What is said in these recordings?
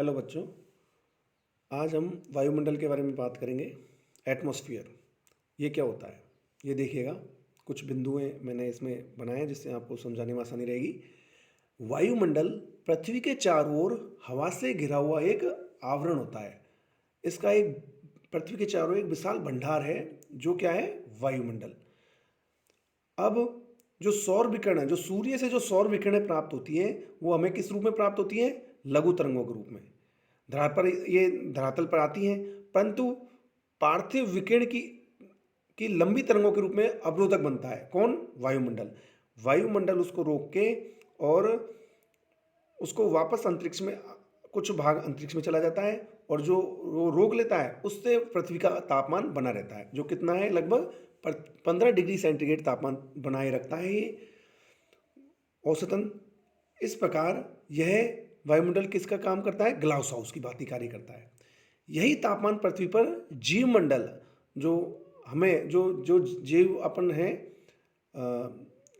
Hello बच्चों। आज हम वायुमंडल के बारे में बात करेंगे। एटमॉस्फेयर ये क्या होता है ये देखिएगा। कुछ बिंदुएं मैंने इसमें बनाए हैं जिससे आपको समझाने में आसानी रहेगी। वायुमंडल पृथ्वी के चारों ओर हवा से घिरा हुआ एक आवरण होता है। इसका एक पृथ्वी के चारों एक विशाल भंडार है जो क्या है, वायुमंडल। अब जो सौर विकिरण है, जो सूर्य से जो सौर विकिरणें प्राप्त होती हैं, वो हमें किस रूप में प्राप्त होती हैं? लघु तरंगों के रूप में। धरातल पर आती हैं, परंतु पार्थिव विकिरण की लंबी तरंगों के रूप में अवरोधक बनता है। कौन? वायुमंडल। वायुमंडल उसको रोक के और उसको वापस अंतरिक्ष में, कुछ भाग अंतरिक्ष में चला जाता है, और जो वो रोक लेता है उससे पृथ्वी का तापमान बना रहता है, जो कितना है, लगभग 15 डिग्री सेंटीग्रेड तापमान बनाए रखता है ये औसतन। इस प्रकार यह वायुमंडल किसका काम करता है? ग्लास हाउस की भांति कार्य करता है। यही तापमान पृथ्वी पर जीवमंडल, जो हमें जो जो जीव अपन है,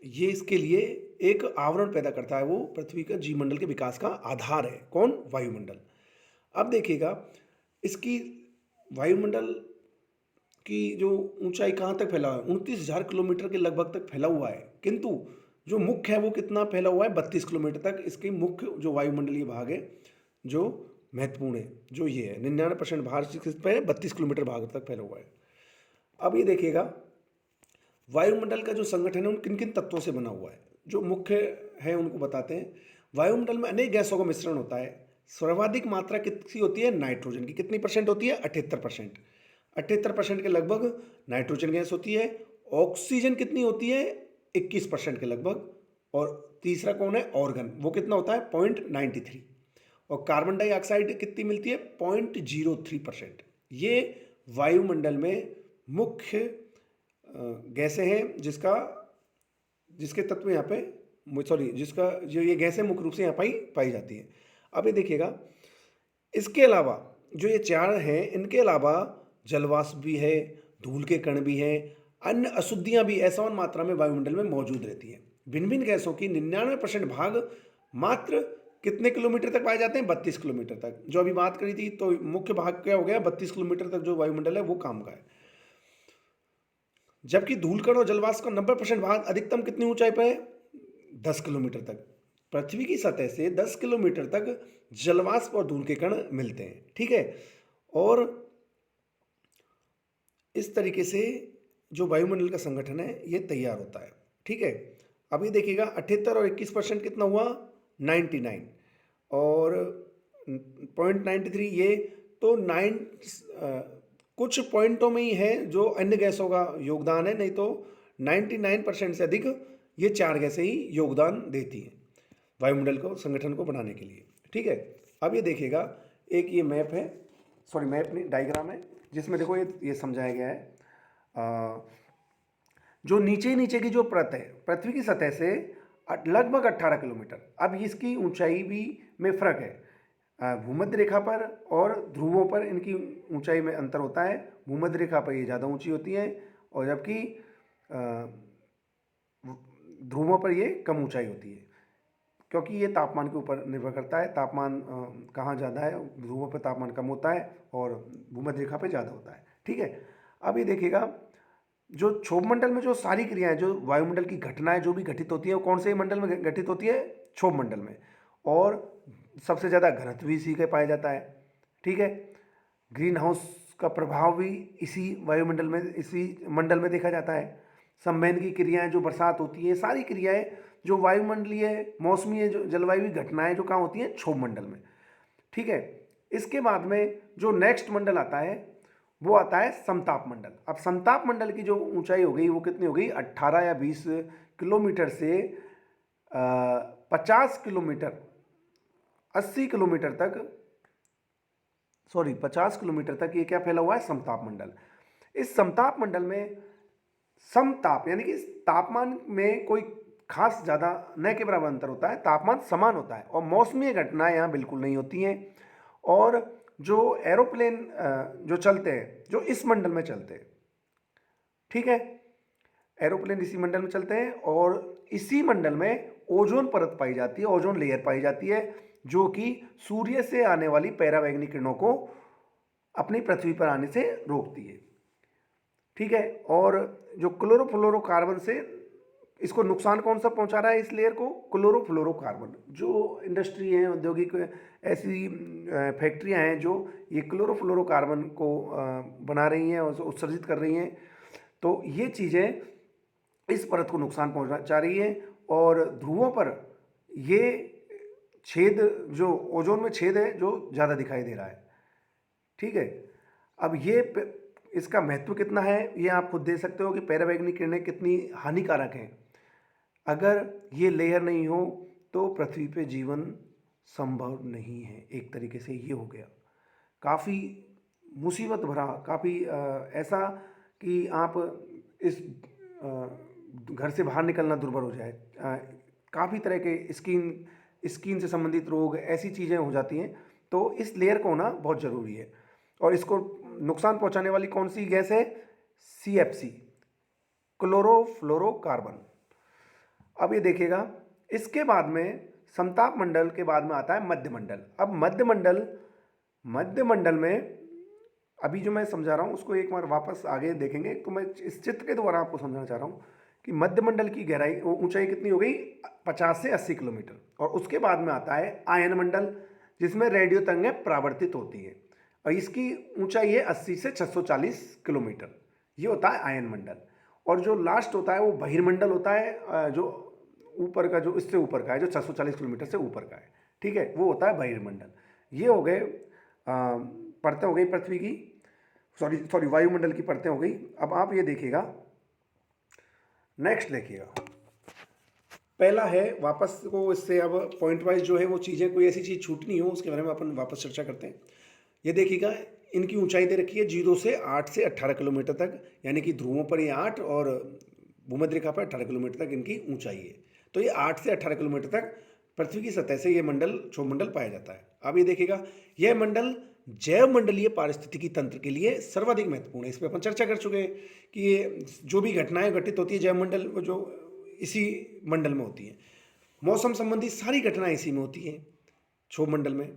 ये इसके लिए एक आवरण पैदा करता है। वो पृथ्वी का जीवमंडल के विकास का आधार है। कौन? वायुमंडल। अब देखिएगा, इसकी वायुमंडल की जो ऊंचाई कहाँ तक फैला हुआ है, 29,000 किलोमीटर के लगभग तक फैला हुआ है। किंतु जो मुख्य है वो कितना फैला हुआ है? 32 किलोमीटर तक इसके मुख्य जो वायुमंडलीय भाग है, जो महत्वपूर्ण है, जो ये है 99% भार किस पे है? 32 किलोमीटर भाग तक फैला हुआ है। अब ये देखिएगा, वायुमंडल का जो संगठन है उन किन किन तत्वों से बना हुआ है, जो मुख्य है उनको बताते हैं। वायुमंडल में अनेक गैसों का मिश्रण होता है। सर्वाधिक मात्रा कितनी होती है? नाइट्रोजन की। कितनी परसेंट होती है? 78%। 78% के लगभग नाइट्रोजन गैस होती है। ऑक्सीजन कितनी होती है? 21% के लगभग। और तीसरा कौन है? ऑर्गन। वो कितना होता है? 0.93। और कार्बन डाइऑक्साइड कितनी मिलती है? 0.03%। ये वायुमंडल में मुख्य गैसें हैं, जिसके तत्व यहाँ पे, सॉरी, जिसका जो ये गैसें मुख्य रूप से यहाँ पाई जाती हैं। अब ये देखिएगा, इसके अलावा जो ये चार हैं, इनके अलावा जलवाष्प भी है, धूल के कण भी हैं, अन्य अशुद्धियां भी असमान मात्रा में वायुमंडल में मौजूद रहती हैं। भिन्न भिन्न गैसों की 99% भाग मात्र कितने किलोमीटर तक पाए जाते हैं? 32 किलोमीटर तक। जो अभी बात करी थी, तो मुख्य भाग क्या हो गया? 32 किलोमीटर तक जो वायुमंडल है वो काम का है। जबकि धूल कण और जलवाष्प का 90% भाग अधिकतम कितनी ऊंचाई पर है? 10 किलोमीटर तक। पृथ्वी की सतह से 10 किलोमीटर तक जलवाष्प और धूल के कण मिलते हैं। ठीक है। और इस तरीके से जो वायुमंडल का संगठन है ये तैयार होता है। ठीक है। अभी देखिएगा, 78 और 21% कितना हुआ? 99। और 0.93 ये तो कुछ पॉइंटों में ही है जो अन्य गैसों का योगदान है, नहीं तो 99% से अधिक ये चार गैसें ही योगदान देती हैं वायुमंडल को, संगठन को बनाने के लिए। ठीक है। अब ये देखिएगा, एक ये मैप है, सॉरी मैप नहीं, डायग्राम है, जिसमें देखो ये समझाया गया है। जो नीचे नीचे की जो परत है पृथ्वी की सतह से लगभग 18 किलोमीटर। अब इसकी ऊंचाई भी में फर्क है। भूमध्य रेखा पर और ध्रुवों पर इनकी ऊंचाई में अंतर होता है। भूमध्य रेखा पर ये ज़्यादा ऊंची होती है, और जबकि ध्रुवों पर ये कम ऊंचाई होती है, क्योंकि ये तापमान के ऊपर निर्भर करता है। तापमान कहाँ ज़्यादा है, ध्रुवों पर तापमान कम होता है और भूमध्य रेखा पर ज़्यादा होता है। ठीक है। अब ये देखिएगा, जो क्षोभमंडल में जो सारी क्रियाएं, जो वायुमंडल की घटनाएं जो भी घटित होती है, वो कौन से मंडल में घटित होती है? क्षोभमंडल में। और सबसे ज़्यादा घनत्व भी इसी का पाया जाता है। ठीक है। ग्रीन हाउस का प्रभाव भी इसी वायुमंडल में, इसी मंडल में देखा जाता है। संवहन की क्रियाएं, जो बरसात होती है, सारी क्रियाएं जो वायुमंडलीय मौसमी जो जलवायु घटनाएं जो कहाँ होती हैं? क्षोभमंडल में। ठीक है। इसके बाद में जो नेक्स्ट मंडल आता है वो आता है समताप मंडल। अब समताप मंडल की जो ऊंचाई हो गई वो कितनी हो गई? 18 या 20 किलोमीटर से 50 किलोमीटर, 80 किलोमीटर तक, सॉरी 50 किलोमीटर तक ये क्या फैला हुआ है? समताप मंडल। इस समताप मंडल में समताप यानी कि तापमान में कोई खास ज़्यादा न के बराबर अंतर होता है, तापमान समान होता है, और मौसमी घटनाएं यहाँ बिल्कुल नहीं होती हैं। और जो एरोप्लेन जो चलते हैं, जो इस मंडल में चलते हैं, ठीक है, एरोप्लेन इसी मंडल में चलते हैं, और इसी मंडल में ओजोन परत पाई जाती है, ओजोन लेयर पाई जाती है। जो कि सूर्य से आने वाली पराबैंगनी किरणों को अपनी पृथ्वी पर आने से रोकती है। ठीक है, और जो क्लोरोफ्लोरोकार्बन से इसको नुकसान कौन सा पहुंचा रहा है इस लेयर को? क्लोरोफ्लोरोकार्बन। जो इंडस्ट्री है, औद्योगिक ऐसी फैक्ट्रियां हैं जो ये क्लोरोफ्लोरोकार्बन को बना रही हैं और उत्सर्जित कर रही हैं, तो ये चीज़ें इस परत को नुकसान पहुंचा रही है और ध्रुवों पर ये छेद, जो ओजोन में छेद है, जो ज़्यादा दिखाई दे रहा है। ठीक है, अब इसका महत्व कितना है ये आप खुद देख सकते हो कि पराबैंगनी किरणें कितनी हानिकारक हैं। अगर ये लेयर नहीं हो तो पृथ्वी पे जीवन संभव नहीं है। एक तरीके से ये हो गया काफ़ी मुसीबत भरा, काफ़ी ऐसा कि आप इस घर से बाहर निकलना दुर्भर हो जाए। काफ़ी तरह के स्किन से संबंधित रोग, ऐसी चीज़ें हो जाती हैं। तो इस लेयर को होना बहुत ज़रूरी है। और इसको नुकसान पहुंचाने वाली कौन सी गैस है? CFC, chlorofluorocarbon. अब ये देखिएगा, इसके बाद में समताप मंडल के बाद में आता है मध्यमंडल। अब मध्यमंडल में अभी जो मैं समझा रहा हूँ उसको एक बार वापस आगे देखेंगे तो मैं इस चित्र के द्वारा आपको समझाना चाह रहा हूँ कि मध्यमंडल की गहराई, ऊंचाई कितनी हो गई? 50 से 80 किलोमीटर। और उसके बाद में आता है आयन मंडल, जिसमें रेडियो तरंगें परावर्तित होती है और इसकी ऊंचाई है 80 से 640 किलोमीटर। ये होता है आयन मंडल। और जो लास्ट होता है वो बहिर्मंडल होता है, जो ऊपर का, जो इससे ऊपर का है, जो 640 किलोमीटर से ऊपर का है। ठीक है, वो होता है बहिर्मंडल। ये हो गए परतें हो गई पृथ्वी की, सॉरी वायुमंडल की परतें हो गई। अब आप ये देखिएगा, नेक्स्ट देखिएगा, पहला है वापस को, इससे अब पॉइंट वाइज जो है वो चीज़ें, कोई ऐसी चीज़ छूटनी हो उसके बारे में अपन वापस चर्चा करते हैं। ये देखिएगा, इनकी ऊंचाई दे रखी है 0 से 8 से 18 किलोमीटर तक, यानी कि ध्रुवों पर ये 8 और भूमध्य रेखा पर 18 किलोमीटर तक इनकी ऊंचाई है। तो ये 8 से 18 किलोमीटर तक पृथ्वी की सतह से ये मंडल, क्षोभमंडल पाया जाता है। अब ये देखिएगा, यह मंडल जैव मंडलीय पारिस्थितिकी तंत्र के लिए सर्वाधिक महत्वपूर्ण है। इस पर अपन चर्चा कर चुके हैं कि ये जो भी घटनाएं घटित होती है जैव मंडल, जो इसी मंडल में होती हैं। मौसम संबंधी सारी घटनाएं इसी में होती हैं, क्षोभमंडल में।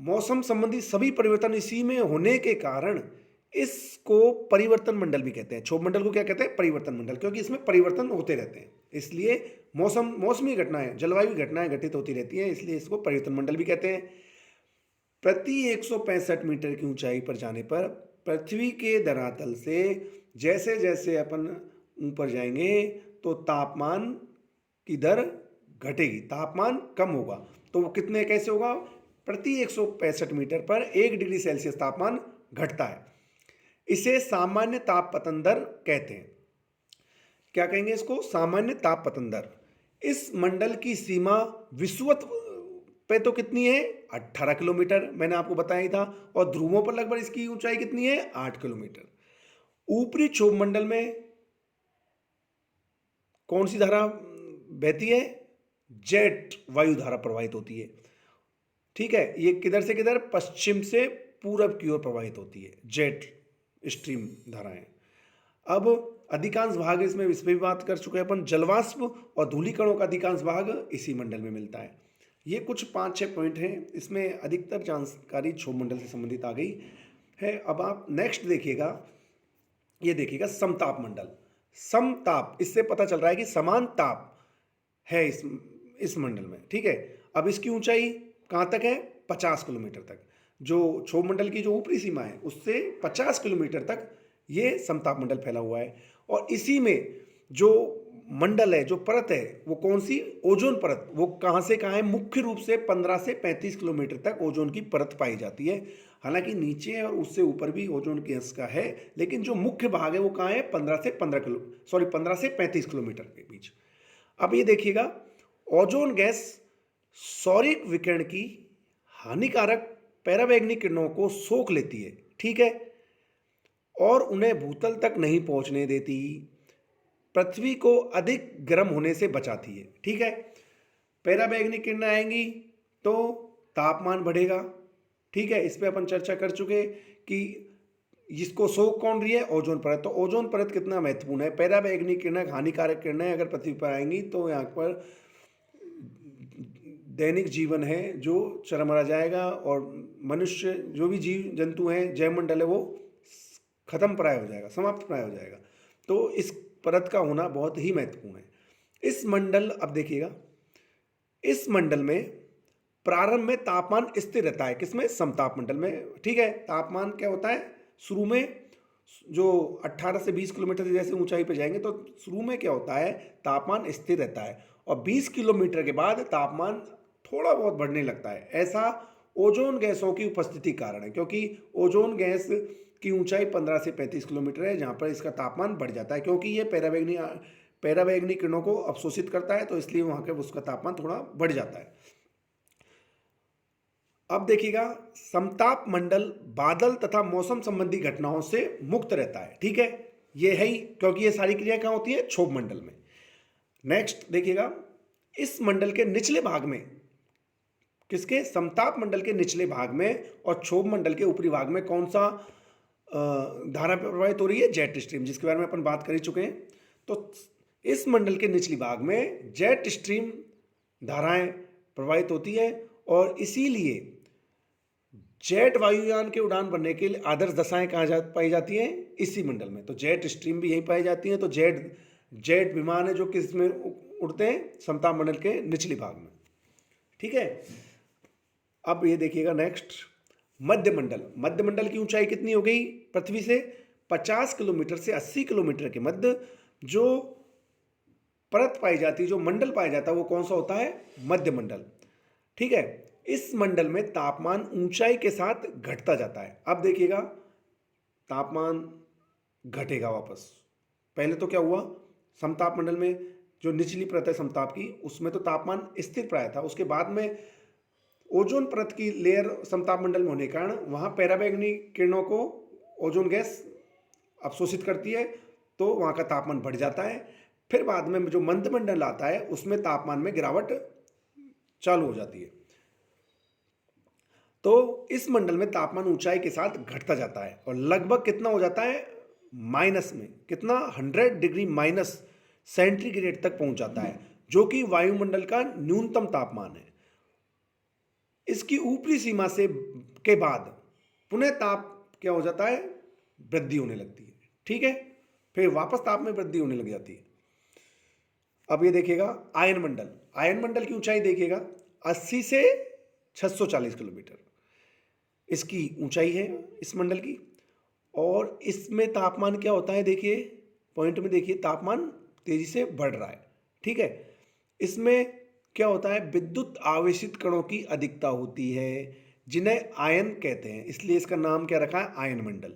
मौसम संबंधी सभी परिवर्तन इसी में होने के कारण इसको परिवर्तन मंडल भी कहते हैं। क्षोभमंडल को क्या कहते हैं? परिवर्तन मंडल, क्योंकि इसमें परिवर्तन होते रहते हैं। इसलिए मौसमी घटनाएं, जलवायु घटनाएं घटित होती रहती हैं, इसलिए इसको परिवर्तन मंडल भी कहते हैं। प्रति 165 मीटर की ऊंचाई पर जाने पर पृथ्वी के धरातल से जैसे जैसे अपन ऊपर जाएंगे तो तापमान की दर घटेगी, तापमान कम होगा। तो वो कितने, कैसे होगा? प्रति 165 मीटर पर 1 डिग्री सेल्सियस तापमान घटता है। इसे सामान्य ताप पतन दर कहते हैं। क्या कहेंगे इसको? सामान्य ताप पतन दर। इस मंडल की सीमा विषुवत पे तो कितनी है? 18 किलोमीटर, मैंने आपको बताया ही था। और ध्रुवों पर लगभग इसकी ऊंचाई कितनी है? 8 किलोमीटर। ऊपरी क्षोभमंडल में कौन सी धारा बहती है? जेट वायु धारा प्रवाहित होती है। ठीक है, ये किधर से किधर? पश्चिम से पूरब की ओर प्रवाहित होती है, जेट स्ट्रीम धाराएं। अब अधिकांश भाग इसमें, इस पर भी बात कर चुके हैं अपन, जलवाष्प और धूलिकणों का अधिकांश भाग इसी मंडल में मिलता है। ये कुछ 5-6 पॉइंट हैं, इसमें अधिकतर जानकारी क्षोभमंडल से संबंधित आ गई है। अब आप नेक्स्ट देखिएगा, ये देखिएगा समताप मंडल। समताप, इससे पता चल रहा है कि समान ताप है इस मंडल में। ठीक है, अब इसकी ऊंचाई कहाँ तक है? 50 किलोमीटर तक। जो क्षोभमंडल की जो ऊपरी सीमा है उससे 50 किलोमीटर तक ये समताप मंडल फैला हुआ है। और इसी में जो मंडल है, जो परत है, वो कौन सी? ओजोन परत। वो कहाँ से कहाँ है? मुख्य रूप से 15 से 35 किलोमीटर तक ओजोन की परत पाई जाती है। हालांकि नीचे और उससे ऊपर भी ओजोन के अंश का है, लेकिन जो मुख्य भाग है वो कहाँ है? 15 से 35 किलोमीटर के बीच। अब ये देखिएगा, ओजोन गैस सौरिक विकिरण की हानिकारक पराबैंगनी किरणों को सोख लेती है। ठीक है, और उन्हें भूतल तक नहीं पहुंचने देती, पृथ्वी को अधिक गर्म होने से बचाती है। ठीक है, पराबैंगनी किरणें आएंगी तो तापमान बढ़ेगा। ठीक है, इस पे अपन चर्चा कर चुके कि इसको सोख कौन रही है? ओजोन परत। तो ओजोन परत कितना महत्वपूर्ण है? पराबैंगनी किरणें, हानिकारक किरणें अगर पृथ्वी पर आएंगी तो यहाँ पर दैनिक जीवन है जो चरमरा जाएगा और मनुष्य जो भी जीव जंतु हैं, जैवमंडल है वो खत्म प्राय हो जाएगा, समाप्त प्राय हो जाएगा। तो इस परत का होना बहुत ही महत्वपूर्ण है। इस मंडल, अब देखिएगा, इस मंडल में प्रारंभ में तापमान स्थिर रहता है। किसमें? समताप मंडल में। ठीक है, तापमान क्या होता है शुरू में, जो 18 से 20 किलोमीटर जैसे ऊंचाई पर जाएंगे तो शुरू में क्या होता है, तापमान स्थिर रहता है और 20 किलोमीटर के बाद तापमान थोड़ा बहुत बढ़ने लगता है। ऐसा ओजोन गैसों की उपस्थिति कारण है, क्योंकि ओजोन गैस की ऊंचाई 15 से 35 किलोमीटर है, जहां पर इसका तापमान बढ़ जाता है, क्योंकि ये पैराबैंगनी किरणों को अवशोषित करता है, तो इसलिए वहां का उसका तापमान थोड़ा बढ़ जाता है। अब देखिएगा, समताप मंडल बादल तथा मौसम संबंधी घटनाओं से मुक्त रहता है। ठीक है, ये है ही, क्योंकि ये सारी क्रिया कहाँ होती है? क्षोभ मंडल में। नेक्स्ट देखिएगा, इस मंडल के निचले भाग में, किसके? समताप मंडल के निचले भाग में और क्षोभ मंडल के ऊपरी भाग में कौन सा धारा प्रवाहित हो रही है? जेट स्ट्रीम, जिसके बारे में अपन बात कर ही चुके हैं। तो इस मंडल के निचली भाग में जेट स्ट्रीम धाराएं प्रवाहित होती है और इसीलिए जेट वायुयान के उड़ान भरने के लिए आदर्श दशाएं कहाँ पाई जाती हैं? इसी मंडल में। तो जेट स्ट्रीम भी यहीं पाई जाती हैं। तो जेट विमान है जो किस में उड़ते हैं? समताप मंडल के निचली भाग में। ठीक है, अब ये देखिएगा नेक्स्ट, मध्य मंडल की ऊंचाई कितनी हो गई पृथ्वी से? 50 किलोमीटर से 80 किलोमीटर के मध्य जो परत पाई जाती है, जो मंडल पाया जाता है, वो कौन सा होता है? मध्य मंडल। ठीक है, इस मंडल में तापमान ऊंचाई के साथ घटता जाता है। अब देखिएगा, तापमान घटेगा वापस। पहले तो क्या हुआ, समताप मंडल में जो निचली परत है समताप की, उसमें तो तापमान स्थिर प्राय था। उसके बाद में ओजोन परत की लेयर समताप मंडल में होने के कारण वहां पैराबैंगनी किरणों को ओजोन गैस अवशोषित करती है, तो वहां का तापमान बढ़ जाता है। फिर बाद में जो मंद मंडल आता है उसमें तापमान में गिरावट चालू हो जाती है। तो इस मंडल में तापमान ऊंचाई के साथ घटता जाता है और लगभग कितना हो जाता है? माइनस में, कितना? 100 डिग्री माइनस सेंटीग्रेड तक पहुंच जाता है, जो कि वायुमंडल का न्यूनतम तापमान है। इसकी ऊपरी सीमा से के बाद पुनः ताप क्या हो जाता है? वृद्धि होने लगती है। ठीक है, फिर वापस ताप में वृद्धि होने लग जाती है। अब ये देखिएगा, आयन मंडल की ऊंचाई देखिएगा 80 से 640 किलोमीटर इसकी ऊंचाई है इस मंडल की। और इसमें तापमान क्या होता है? देखिए पॉइंट में देखिए, तापमान तेजी से बढ़ रहा है। ठीक है, इसमें क्या होता है? विद्युत आवेशित कणों की अधिकता होती है, जिन्हें आयन कहते हैं, इसलिए इसका नाम क्या रखा है? आयन मंडल।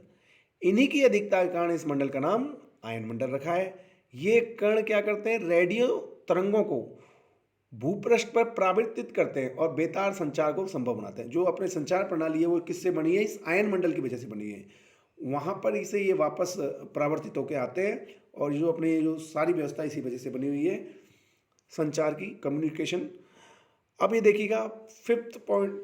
इन्हीं की अधिकता के कारण इस मंडल का नाम आयन मंडल रखा है। ये कण क्या करते हैं? रेडियो तरंगों को भूपृष्ठ पर परावर्तित करते हैं और बेतार संचार को संभव बनाते हैं। जो अपने संचार प्रणाली है वो किससे बनी है? इस आयन मंडल की वजह से बनी है। वहाँ पर इसे ये वापस परावर्तित होकर आते हैं और जो अपनी जो सारी व्यवस्था इसी वजह से बनी हुई है, संचार की, कम्युनिकेशन। अब ये देखिएगा, 5th पॉइंट,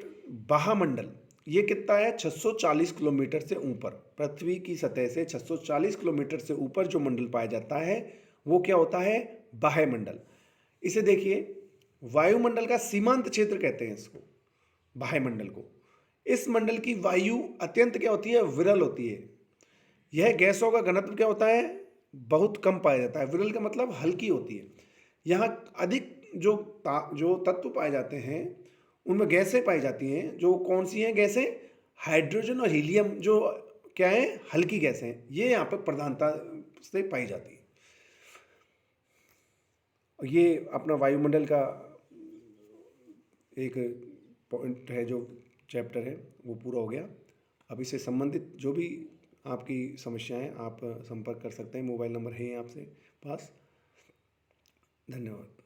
बाह्यमंडल। ये कितना है? 640 किलोमीटर से ऊपर, पृथ्वी की सतह से 640 किलोमीटर से ऊपर जो मंडल पाया जाता है वो क्या होता है? बाह्यमंडल। इसे देखिए, वायुमंडल का सीमांत क्षेत्र कहते हैं इसको, बाह्यमंडल को। इस मंडल की वायु अत्यंत क्या होती है? विरल होती है। यह गैसों का घनत्व क्या होता है? बहुत कम पाया जाता है। विरल का मतलब हल्की होती है। यहाँ अधिक जो तत्व पाए जाते हैं उनमें गैसें पाई जाती हैं, जो कौन सी हैं गैसें? हाइड्रोजन और हीलियम, जो क्या है? हल्की गैसें, ये यहाँ पर प्रधानता से पाई जाती है। ये अपना वायुमंडल का एक पॉइंट है, जो चैप्टर है वो पूरा हो गया। अब इससे संबंधित जो भी आपकी समस्याएं, आप संपर्क कर सकते हैं। मोबाइल नंबर है आपसे पास। धन्यवाद।